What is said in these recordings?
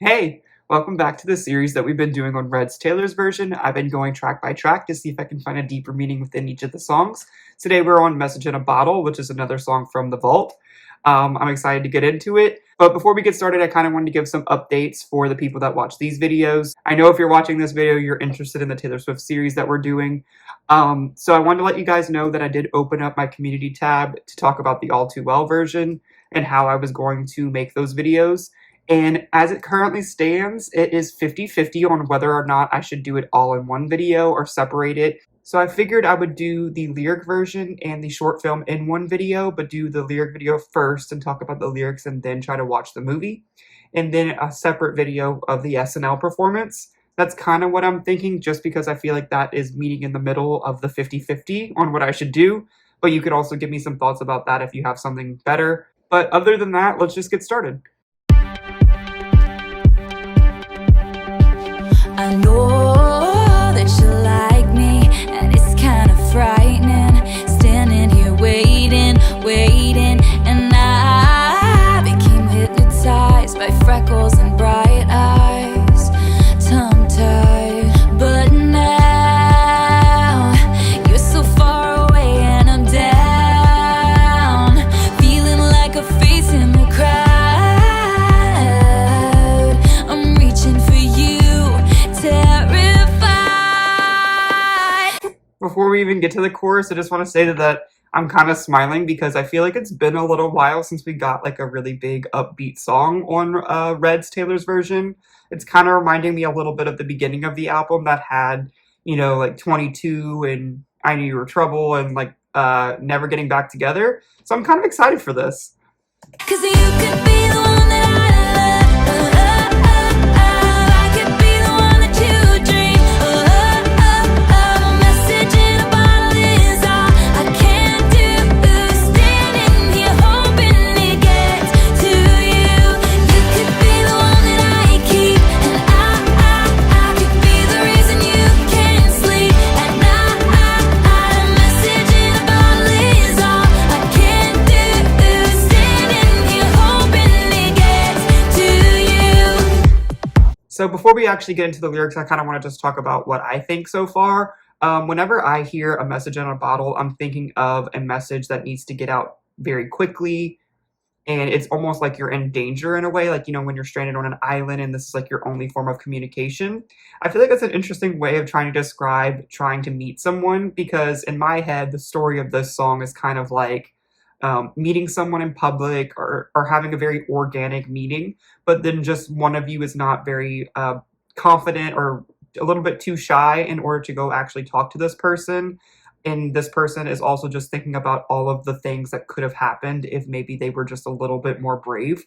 Hey, welcome back to the series that we've been doing on Red's Taylor's version. I've been going track by track to see if I can find a deeper meaning within each of the songs. Today we're on Message in a Bottle, which is another song from The Vault. I'm excited to get into it. But before we get started, I kind of wanted to give some updates for the people that watch these videos. I know if you're watching this video, you're interested in the Taylor Swift series that we're doing. So I wanted to let you guys know that I did open up my community tab to talk about the All Too Well version and how I was going to make those videos. And as it currently stands, it is 50-50 on whether or not I should do it all in one video or separate it. So I figured I would do the lyric version and the short film in one video, but do the lyric video first and talk about the lyrics and then try to watch the movie. And then a separate video of the SNL performance. That's kind of what I'm thinking, just because I feel like that is meeting in the middle of the 50-50 on what I should do. But you could also give me some thoughts about that if you have something better. But other than that, let's just get started. I know that you like me, and it's kind of frightening, standing here waiting, and I became hypnotized by freckles and bright eyes, tongue-tied. But now you're so far away and I'm down, feeling like a face in the crowd. I'm reaching for you, Before we even get to the chorus, I just want to say that I'm kind of smiling because I feel like it's been a little while since we got like a really big upbeat song on Red's Taylor's version. It's kind of reminding me a little bit of the beginning of the album that had, you know, like 22 and I Knew You Were Trouble and like Never Getting Back Together. So I'm kind of excited for this. 'Cause you could be the one that I love. I could be the one that you dream. A message in a bottle is all I can do. Standing here hoping it gets to you. You could be the one that I keep, and I could be the reason you can't sleep at night. A message in a bottle is all I can do. Standing here hoping it gets to you. So before we actually get into the lyrics, I kind of want to just talk about what I think so far. Whenever I hear a message in a bottle, I'm thinking of a message that needs to get out very quickly. And it's almost like you're in danger in a way, like, you know, when you're stranded on an island and this is like your only form of communication. I feel like that's an interesting way of trying to describe trying to meet someone, because in my head, the story of this song is kind of like meeting someone in public or having a very organic meeting, but then just one of you is not very confident or a little bit too shy in order to go actually talk to this person. And this person is also just thinking about all of the things that could have happened if maybe they were just a little bit more brave.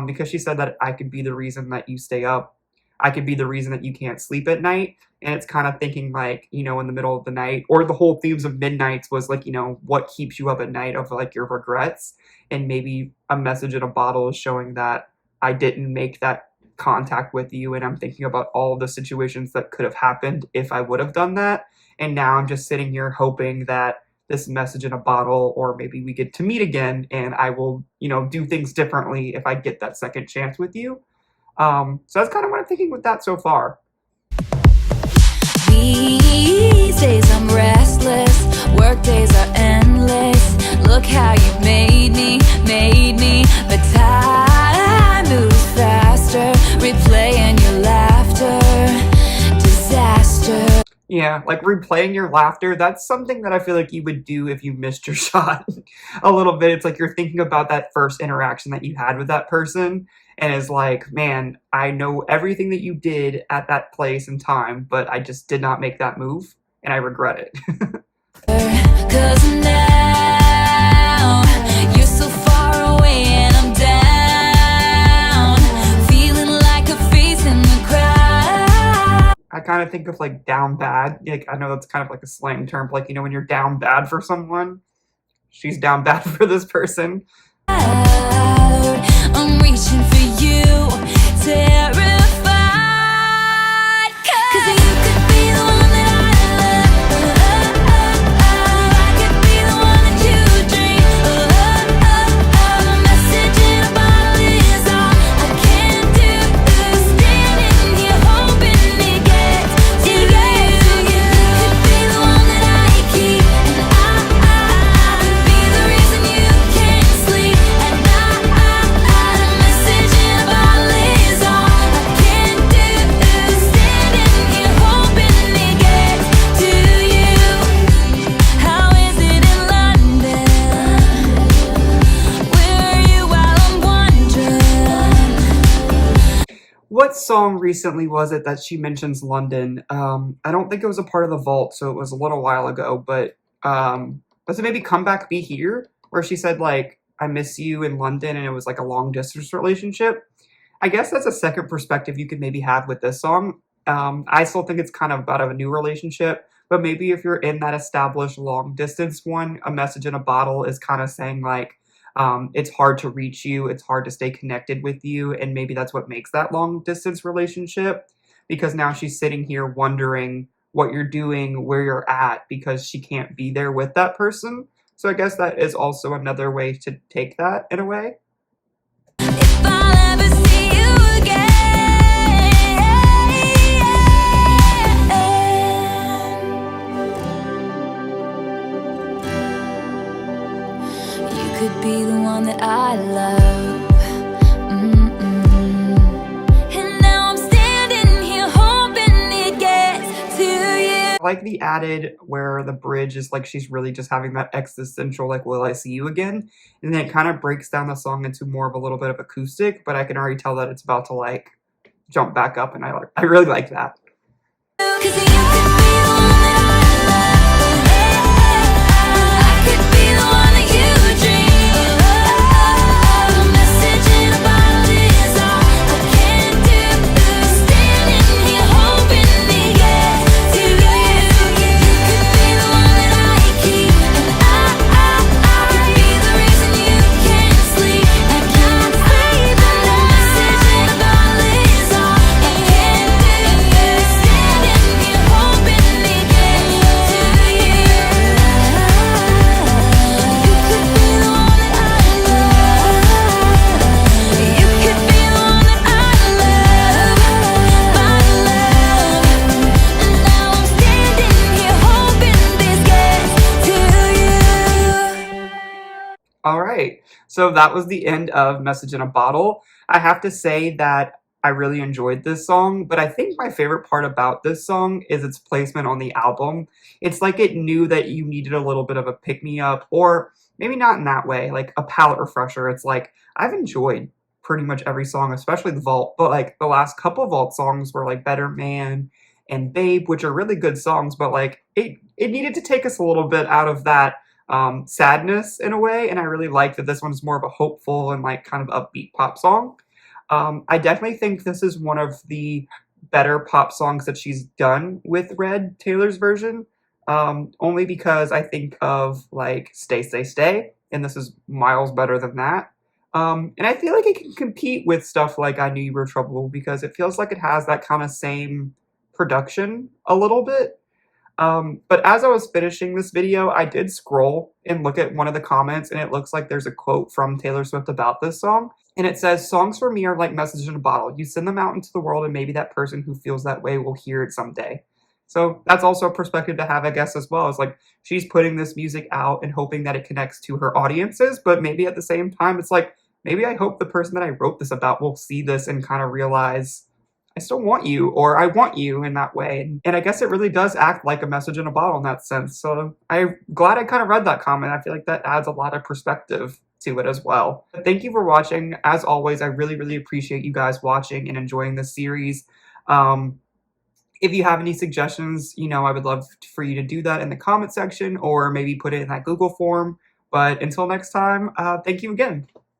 Because she said that I could be the reason that you stay up. I could be the reason that you can't sleep at night. And it's kind of thinking like, you know, in the middle of the night, or the whole themes of Midnights was like, you know, what keeps you up at night of like your regrets. And maybe a message in a bottle is showing that I didn't make that contact with you, and I'm thinking about all of the situations that could have happened if I would have done that. And now I'm just sitting here hoping that this message in a bottle, or maybe we get to meet again and I will, you know, do things differently if I get that second chance with you. So that's kind of what I'm thinking with that so far. These days I'm restless, work days are endless. Look how you made me, but time moves faster, replaying your laughter, disaster. Yeah, like replaying your laughter, that's something that I feel like you would do if you missed your shot a little bit. It's like you're thinking about that first interaction that you had with that person, and is like, man, I know everything that you did at that place and time, but I just did not make that move, and I regret it. 'Cause now you're so far away and I'm down, feeling like a face in the crowd. I kind of think of like down bad. Like, I know that's kind of like a slang term, but like, you know, when you're down bad for someone, she's down bad for this person. I'm reaching for you, terrified. 'Cause you could be the one that I love. I could be the one that you dream. A message in a bottle is all I can do. What song recently was it that she mentions London? I don't think it was a part of the vault, so it was a little while ago, but was it maybe Come Back Be Here? Where she said, like, I miss you in London, and it was like a long distance relationship. I guess that's a second perspective you could maybe have with this song. I still think it's kind of about a new relationship, but maybe if you're in that established long distance one, A Message in a Bottle is kind of saying like, it's hard to reach you, it's hard to stay connected with you, and maybe that's what makes that long distance relationship. Because now she's sitting here wondering what you're doing, where you're at, because she can't be there with that person. So I guess that is also another way to take that in a way. If I'll ever see you again, you could be the one that I love. And now I'm standing here hoping it gets to you. I like the added where the bridge is like she's really just having that existential like will I see you again, and then it kind of breaks down the song into more of a little bit of acoustic, but I can already tell that it's about to like jump back up, and I really like that. 'Cause you could be the one that I love. I could be the one that you dream. A message in a bottle is all I can do. Standing here hoping it gets to you. You could be the one that I keep, and I could be the reason you can't sleep. I can't sleep, and a message in a bottle is all I can do. Standing here hoping it gets to you. You could be the one that I love. You could be the one that I love, my love. And now I'm standing here hoping this gets to you. All right, so that was the end of Message in a Bottle. I have to say that I really enjoyed this song, but I think my favorite part about this song is its placement on the album. It's like it knew that you needed a little bit of a pick-me-up, or maybe not in that way, like a palate refresher. It's like, I've enjoyed pretty much every song, especially the Vault, but like the last couple Vault songs were like Better Man and Babe, which are really good songs, but like it needed to take us a little bit out of that sadness in a way, and I really like that this one's more of a hopeful and like kind of upbeat pop song. I definitely think this is one of the better pop songs that she's done with Red, Taylor's version, only because I think of like Stay, Stay, Stay, and this is miles better than that. And I feel like it can compete with stuff like I Knew You Were Trouble because it feels like it has that kind of same production a little bit. But as I was finishing this video, I did scroll and look at one of the comments, and it looks like there's a quote from Taylor Swift about this song. And it says, "Songs for me are like messages in a bottle. You send them out into the world, and maybe that person who feels that way will hear it someday." So that's also a perspective to have, I guess, as well. It's like she's putting this music out and hoping that it connects to her audiences, but maybe at the same time, it's like, maybe I hope the person that I wrote this about will see this and kind of realize I still want you, or I want you in that way. And I guess it really does act like a message in a bottle in that sense. So I'm glad I kind of read that comment. I feel like that adds a lot of perspective to it as well. But thank you for watching. As always, I really, really appreciate you guys watching and enjoying this series. If you have any suggestions, I would love for you to do that in the comment section or maybe put it in that Google form. But until next time, thank you again.